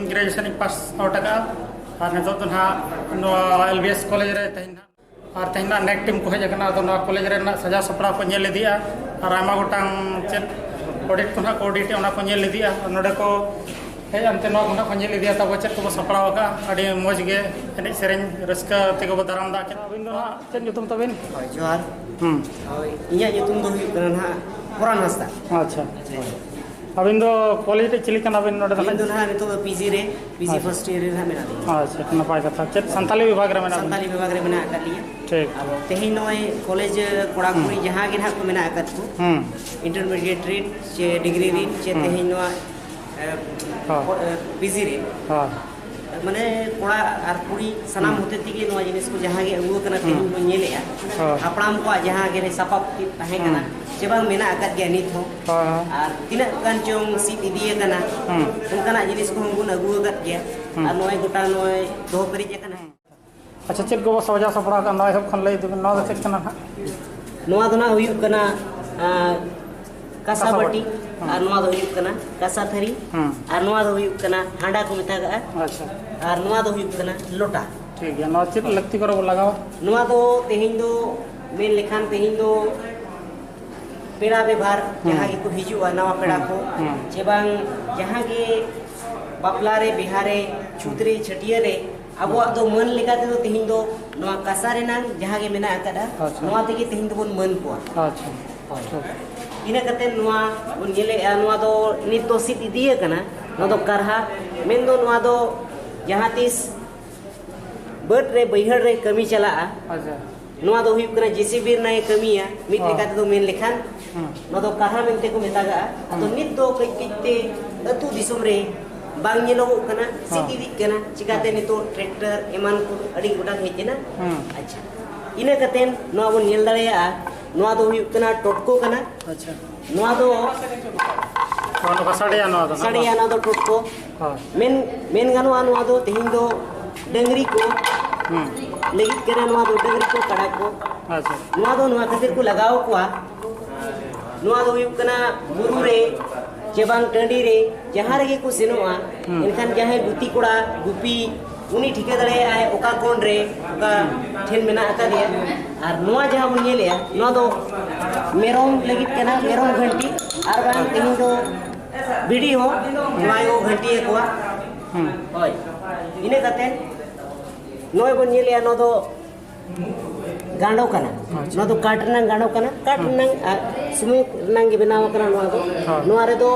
Graduation pass out और नित LBS college रे और तेना नेक टीम को हजना कॉलेज सजा सपड़ा को नेलिया और आमा गोटांग चेक ऑडिट को ऑडिट को नेलिया नोडे को हेजनते को नेलिया तब चेक को सपड़ा अड़ी मज गे एने सेरें रस्का तेको दाराम दा अबिन दो चेक जुतुम तबिन जोहार इया जुतुम दो ना पुरान हस्ता अच्छा अबिन दो कॉलेज रे चिली कना अबिन नोडे अबिन दो ना नितो पीजी फर्स्ट ईयर रे ना मेना दी अच्छा नपाय कथा चेक संताली विभाग रे मेना संताली विभाग रे मेना आकालिया ठीक अब तेही नय कॉलेज कोड़ा कुड़ी जहां गे ना को मेना आकात को इंटरमीडिएट रे चे डिग्री रे चे तेही नो पीजी रे हां माने कोड़ा आर कुड़ी सनाम होते तिगे नो जिनिस को जहां गे अगु कना तेही को नेलेया हापड़ाम को जहां गे सपाप ताहे कना जेबां मेना आकात गे नित हो आर तिना कान चोंग सीट इदिए कना उनकाना जिनिस को हम अगु आकात गे आर नय गोटा नय दो करी जे कना अच्छा चेक को सजा सपड़ा का नय सब खन लई दिबन नवा चेक कना नवा दना हुयु कना कासा बटी और नवा दो हुयु कना कासा थरी और नवा दो हुयु कना हांडा को मेता गा अच्छा और नवा दो हुयु कना लोटा ठीक है नवा चेक लगती करो लगाओ नवा दो तेहिन दो मेन लेखान तेहिन दो पेड़ा व्यवहार जहां के को हिजुआ नवा पेड़ा को जेबां जहां के बापला रे बिहारे छुतरी छटिया रे अब दो मन लेकाते दो तेहिन दो नवा कासा रे ना जहां के मेना आकादा नवा तेगे तेहिन दो मन को अच्छा इना कते नवा उन गेले नवा दो नित दो सीट इदिए कना नवा दो करहा मेन दो नवा दो जहां तीस बट रे बैहड़ रे कमी चला अच्छा नवा दो हुई कना जेसीबी नाय कमिया मिट लेकाते दो मेन लेखान नवा दो करहा मेनते को मेतागा तो नित दो कइते अतु दिसुम रे बांग नेलो कना सीटी दी कना चिकाते नितो ट्रैक्टर एमान को अडी गोटा हेजेना अच्छा इना कतेन नवा बन नेल दाड़ेया नवा दो हुई कना टोटको कना अच्छा नवा दो कोन साड़िया नवा दो टोटको मेन गानवा नवा दो तेहिन दो डंगरी को लगित करा नवा दो डंगरी को कड़ा को अच्छा नवा दो नवा खातिर को लगाओ को नवा दो हुई कना बुरु रे जेबांग टंडी रे जहां रे को सेनोआ इनखान जहां गुती कोड़ा गुपी उनी ठिके दड़े आए ओका कोन रे ओका ठेन मेना आका दिया और नवा जहां बन नेलिया नवा दो मेरोम लगित कना मेरोम घंटी और बांग तेहिन दो बिडी हो नवायो घंटी को होय इने कते नय बन नेलिया न दो गांडो कना नवा दो काटना गांडो कना काटना सुमु नंगे बनाव कना नवा दो नवा रे दो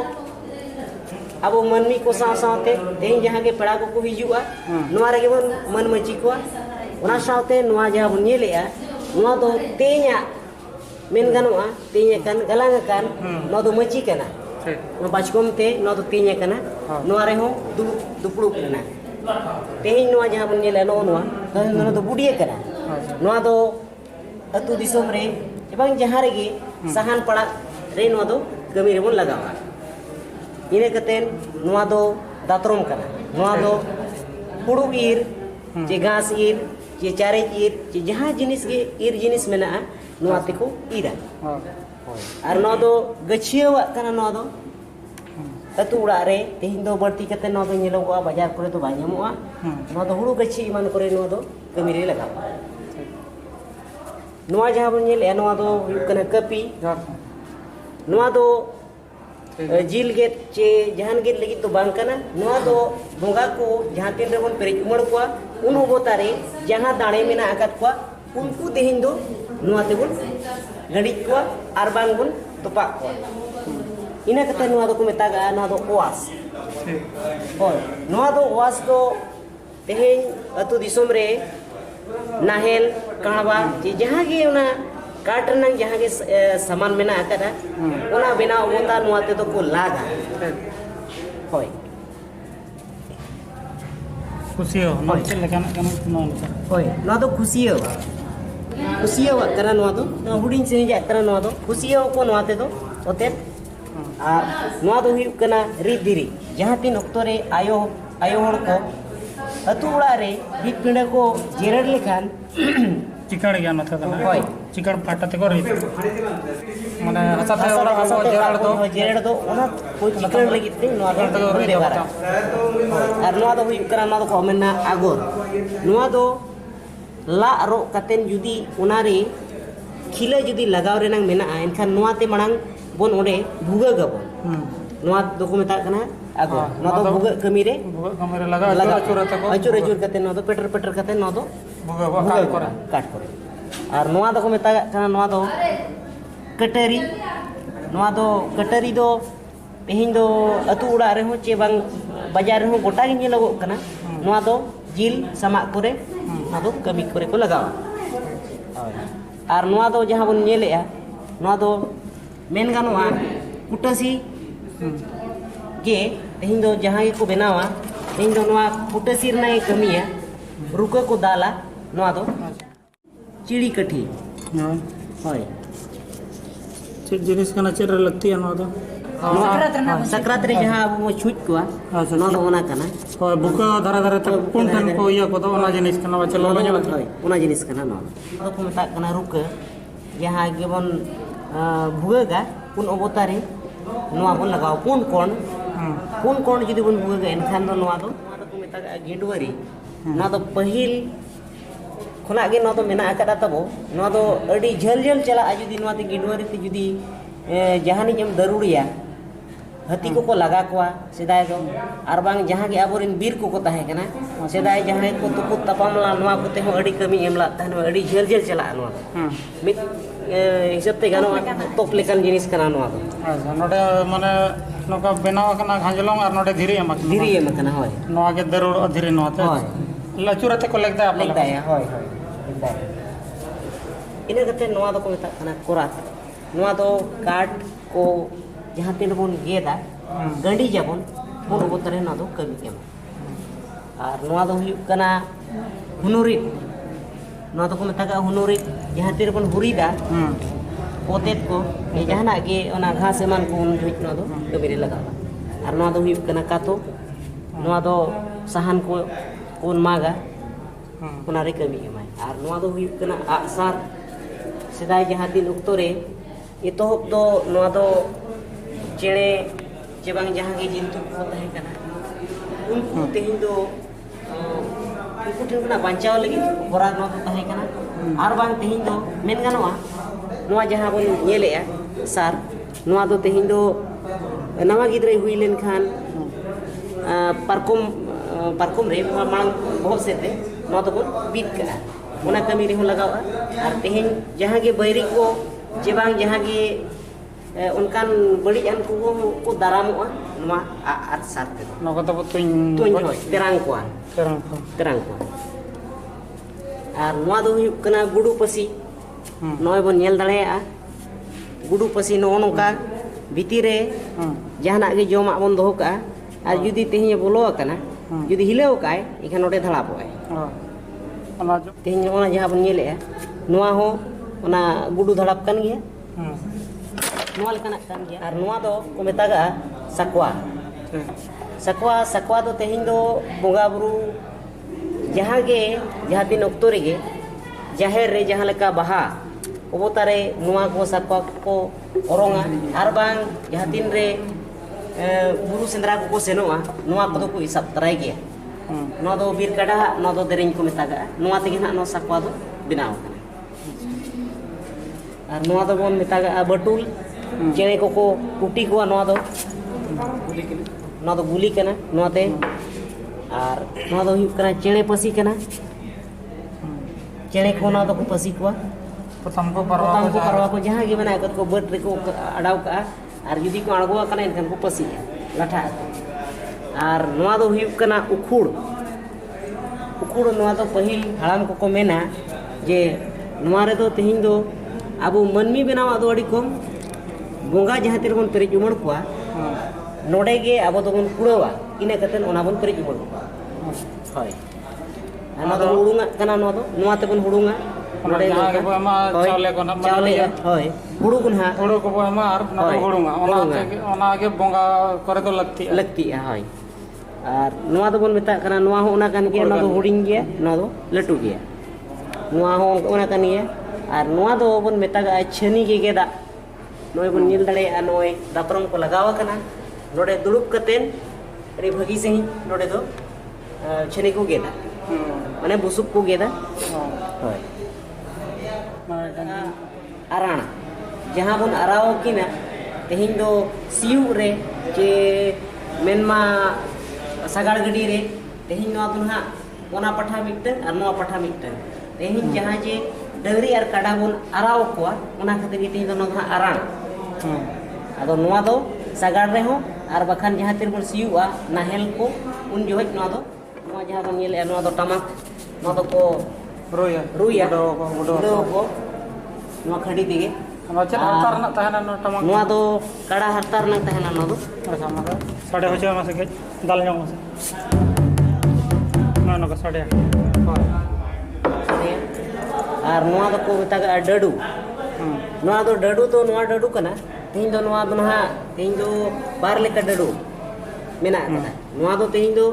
अब मनमी को साथे तेहिन जहां के पेड़ा को हिजुआ नवा रे बन मन मची को ओना साथे नवा जहां बन नेलिया नवा दो तेया मेन गानोआ तेया कन गलांग कान नवा दो मची कना बाचकोम ते नवा दो तेया कना नवा रे हो दुपड़ू कना तेहिन नवा जहां बन नेलिया नवा दो बुडिए कना नवा दो अतु दिसोम रे एवं जहां रे सहान पड़ा रे नवा दो कमी रे बन लगावा इने कतेन नवा दो दातरम कना नवा दो पुड़ू ईर जे घास ईर जे चारे ईर जे जहां जिनिस गे ईर जिनिस मेना नवा ते को ईरा और नवा दो गछियावा कना नवा दो अतु उड़ा रे तेहिन दो बर्ती कते नवा दो नेलोगवा बाजार करे तो बा ᱧᱟᱢᱚᱜᱼᱟ नवा दो हुड़ू गछि इमान करे नवा दो कमी रे लगावा नवा जहां बन नेले नवा दो हुयु कना कपी नवा दो जिल गेट चे जहान गेट लगी तो बांग कना नवा दो बोंगा को जहां तीन रे बन पेरेज उमड़ को उन होबोतारे जहां दाणे मेना आकात को उनको देहिन दो नवा ते बन गड़ी को आर बांग बन तोपा को इना कते नवा दो को मेतागा नवा दो ओवास और नवा दो ओवास दो तेहेन अतु दिसोम रे नाहेल काहवा जे जहां गे उना काटरनंग जहां के सामान मेना आकादा ओना बेना ओता नवा ते तो को लागा होय खुशियो न चेक लेकाना कना न होय नवा दो खुशियो करा नवा दो हुडिन से जा करा नवा दो खुशियो को नवा ते दो ओते ᱟᱨ ᱱᱚᱣᱟ ᱫᱚ ᱦᱩᱭᱩᱜ ᱠᱟᱱᱟ ᱨᱤᱫ ᱫᱷᱤᱨᱤ ᱡᱟᱦᱟᱸ ᱛᱤᱱ ᱚᱠᱛᱚ ᱨᱮ ᱟᱭᱳ ᱦᱚᱲ ko ᱟᱹᱛᱩ ᱚᱲᱟᱜ ᱨᱮ ᱵᱤᱫ ᱯᱤᱸᱰᱟᱹ ko ᱡᱮᱨᱮᱲ ᱞᱮᱠᱷᱟन चिकन गया नथे तो ᱦᱳᱭ चिकन फाटा ते को रीत माने हसा ते ओड़ा को जेरड़ दो जेरड़ दो ona कोई चिकन लगित ते नोआ दो बेवहारा और नोआ दो हुई करा नोआ दो को मेना आगोर नोआ दो ला रो कतेन जुदी ओना रे खिले जुदी लगाव रेनांग मेना एनखान नोआ ते मणांग बोन ओडे भुगा गबोन नोआ दो को मेता कना आगोर नोआ दो भुगा कमी रे लगा अचुर कते नोआ दो पेटर कते नोआ दो भुगा काट करे और नोआ दो को मेता कना नोआ दो कटरी नोआ दो कटरी दो तेहिं दो अतु उड़ा रे हो चे बांग बाजार रे हो गोटा गे नेलो कना नोआ दो जिल समा करे नोआ दो कमी करे को लगावा और नोआ दो जहां बन नेलेया नोआ दो मेन गानोआ कुटसी गे तेहिं दो जहां को बनावा तेहिं दो नोआ कुटसी रना कमिया रुका को दाला नोआ दो चिड़ी कठी होय चेक जिनिस कना चेर लगती है नो दो सकरात रे जहां अब छुट कोआ नो दो ओना कना होय बुका धरा तक पुन ठन को इया को दो ओना जिनिस कना बचे लोलो जला होय ओना जिनिस कना नो दो को मेता कना रुका जहां गेबन भुगागा पुन अवतारे नोआ बन लगाव पुन कोण जुदी बन भुगागा एनखान दो नोआ दो को मेता गेंडवरी नोआ दो पहिल खोना गे नोआ दो मेना आकादा तबो नोआ दो अडी झल चला जुदी नोआ ते गेंडवरी ते जुदी जहानी जम दरुड़िया हाथी को लगा कोआ सेदाय दो आर बांग जहां गे आबोरिन बीर को ताहे कना सेदाय जहां को तुपु तपामला नोआ कोते हो अडी कमी एमला ताहन अडी झल चला नोआ मित हिसाब ते गानो टॉप लेकन जिनिस कना नोआ दो अच्छा नोडे माने नोका बनाव कना घांजलोंग आर नोडे धीरे एम कना होय नोआ के दरुड़ धीरे नोआ ते लचुरते को लगदा आप लगदा है होय इन कते नोआ दो को मेता कना कोरात नोआ दो काट को जहां तीन बन गेदा गंडी जाबन उन उतरे नोआ दो कमी एम और नोआ दो हुयु कना हुनुरित नोआ दो को मेता का हुनुरित जहां तीन बन हुरीदा पोतेत को ए जहाना गे ओना घास एमान को उन हुई नोआ दो कमी रे लगावा और नोआ दो हुयु कना कातो नोआ दो साहन को उन मागा ओना रे कमी एमाय और नोआ दो हुयु कना आसार सेदाय जहां दिन उक्तो रे एतोहब दो नोआ दो चेणे चे बांग जहां गे जिंतु को ताहे कना उनको तेहिं दो उनको ठेन कना बांचाव लगी गोरा नोआ दो ताहे कना आर बांग तेहिं दो मेन गानोआ नोआ जहां बन नेलेया सार नोआ दो तेहिं दो नवा गिद्रे हुई लेन खान पारकुम रे मांग बहुत से रे नोआ दो बन बीत कना ओना कमी रे हो लगावा और तेहिं जहां गे बैरी को जे बांग जहां गे उनकान बड़ी अन को दारामोआ नोआ आर सारते नोका तो तुñ होय तेरांग को और नोआ दो हुयु कना गुडू पसी नोय बन नेल दाड़ेया गुडू पसी नो नोका भीती रे जहाना गे जोमा बन दोहो का और जुदी तेहिं बोलो कना जुदी हिलेव काय इखान ओडे धड़ापोय तेहिं ओना जहां बन नेलेया नोआ हो ओना गुडू धड़ाप कन गया नोआ लेकाना कन गया और नोआ दो को मेतागा सकवा दो तेहिं दो बोगा बुरु जहां दिन अक्तो रे जाहेर रे जहां लेका बाहा अबतारे नोआ को सकवा को ओरोंगा आर बांग जहां दिन रे बुरु सेंद्रा को सेनोआ नोआ को को हिसाब तराय गया नोआ दो बीर काडा नोआ दो देरें को मेतागा नोआ तेगे ना नो सकवा दो बनाव और नोआ दो बन मेतागा बटुल चेणे को कुटी को नोआ दो गुली कना नोआ ते और नोआ दो हुयु कना चेणे पसी कना चेणे को नोआ दो को पसी को प्रथम को परवा को जहां गे बना को बट रे को अडाव का और जुदी को अड़गो कना इनखान को पसी लाठा और नोआ दो हुयु कना उखुड़ नोआ दो पहिल हाड़ाम को मेना जे नोआ रे दो तेहिं दो अब मनमी बनावा दो अड़ी कम बोंगा जहां तेरे बन पेरेज उमड़ को नोडे गे अब तो बन कुड़वा इने कतन ओना बन पेरेज उमड़ होय नोआ दो हुड़ुंगा कना नोआ ते बन हुड़ुंगा नोडे जहां के चावले को ना चावले होय Huru kun ha. Huru ko bo ema ar na Hoi. hurunga Hurunga. ona age bonga kore do lakti Lakti hoi. Ar noa do bon meta kana noa ho ona kan ge noa do huring ge noa do latu ge. Noa ho ona kan ge ar noa do bon meta ga chhani ge ge da. Noi bon nil dale a noi daprong ko lagawa kana. Node durup katen ri bhagi sahi node do chhani ko ge da. Mane busuk ko ge da. Hoi. Arana जहाँ बन आराव की ना तेहिं दो see you रे जे मेनमा सगाड़ गडी रे तेहिं नवा दुन हा ओना पठा मिटन और नवा पठा मिटन तेहिं जहाँ जे डगरी और काडा बन आराव कोआ ओना खातिर तेहिं दो नवा आराण आदो नवा दो सगाड़ रे हो और बखान जहाँ तेर बन सियुआ नाहेल को उन जोहज नवा जहाँ बन येले नवा दो टमाक नवा दो को रुया को नवा खड़ी दिगे hartar nak tahanan no tamang नवा दो कड़ा हरतार नंग तहना नो दो sama ka sade hoche ma se dal nyong ma no ka sade और नवा दो को बता का डडू नवा दो डडू कना तेहिं दो नवा दो ना तेहिं दो बार लेका डडू मेना कना नवा दो तेहिं दो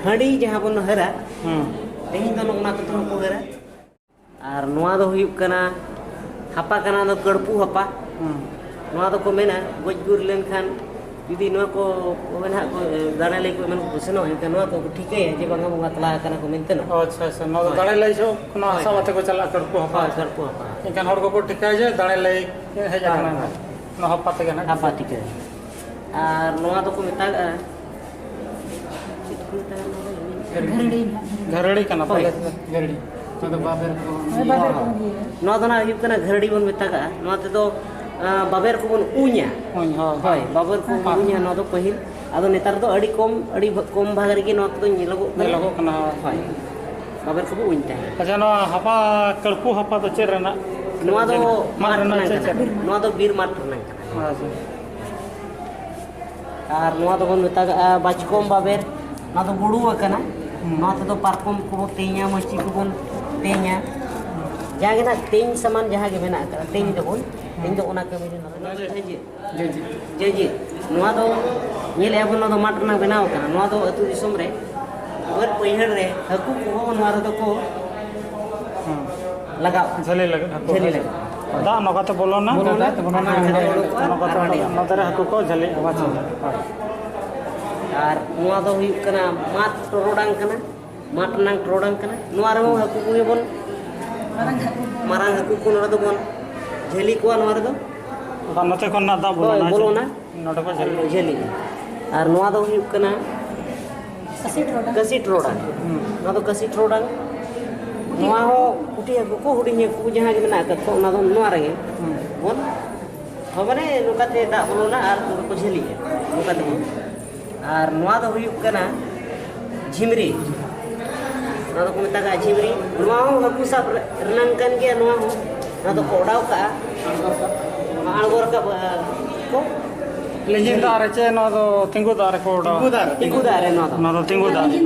हड़ी जहां बन हरा तेहिं दो नोना तो को हरा और नवा दो हुयुक कना हपा कना दो गड़पू हपा नवा दो को मेना गोज गुर लेन खान जुदी नवा को मेना को दाना ले को मन को सनो इनका नवा को ठीक है जे बंगा बंगा तला कना को मेनते न अच्छा अच्छा no dale lai jo no asa bate ko chala karpu hapa गड़पू हपा ikan hor ko ठीक है je dale lai he jakana no hapa te kana हपा ठीक है और नवा दो को मेता घरड़ी kana pale घरड़ी तो बाबेर को नवा दो ना हुयुक कना घरड़ी बन मेता का नवा ते दो बाबेर को बन उña होय बाबेर को उña नवा दो पहिल आदो नेतार दो अड़ी कम भाग रे नवा तो निलगो kana होय बाबेर को उñta acha no hapa karpu hapa to cher na नवा दो मार ना नवा दो बीर मार ना और नवा दो बन मेता का बाचकोम बाबेर नवा दो बुडू कना नवा ते दो पारकोम को तेኛ मची को बन तेኛ जहाँ के ना तेñ समान जहाँ के मेना कर तेñ दो बोल तेñ दो ओना के मेरे ना जे नवा दो नेले अब नवा दो माटर ना बनाओ कना नवा दो अतु दिसम रे और पहिहड़ रे हकु को नवा दो को लगाओ झले लगे दा नगाते बोलो ना नगाते हाकु को झले आवाज और नवा दो हुयुक कना मात टरोडांग कना माट नांग टरोडांग कना नवा रे हाकु को बोन मारांग हाकु को नवा दो बोन झेली को नवा रे दो नते kon na da बोलो ना नोडे को झले झेली और नवा दो हुयुक कना कसी टरोडांग नवा दो कसी टरोडांग नवा हो उठी हाकु को हुडिंग को जहां के मेना का तो ना दो नवा रे बोन हबने नुकाते दा बोलो ना और को झेली नुकाते और नवा दो हुयुक कना झिमरी नवा दो को मेता का झिमरी नवा हो हाकु सब रनन कन के नवा हो ना तो कोडाव का आंगोर का को लेजिन दारे चे no do tingu dare ko da टिकू दारे नवा no do tingu dare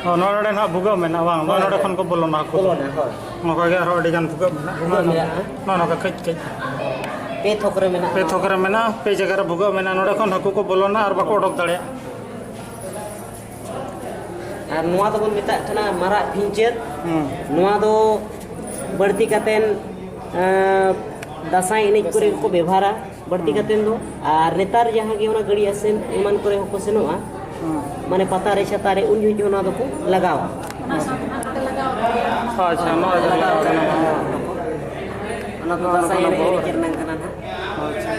oh no ade na buga mena bang no ade kon ko bolo na ko बोलो ना हो mo ko ga ro ade gan buga mena no ka kach पे थोकरे मेना पे थोकरे mena pe jaga re buga mena no kon haku ko bolo na ar ba ko odok dare और नवा दो बन मेता थना मारा फिंचर नवा दो बढ़ती कातेन दासाई एनेज करे को व्यवहारा बढ़ती कातेन दो और नेतार जहां के ओना गड़ी असेन एमान करे को सेनोआ माने पता रे छता रे उन जो ओना दो को लगावा अच्छा no ओना तो दासाई एनेज करना कना अच्छा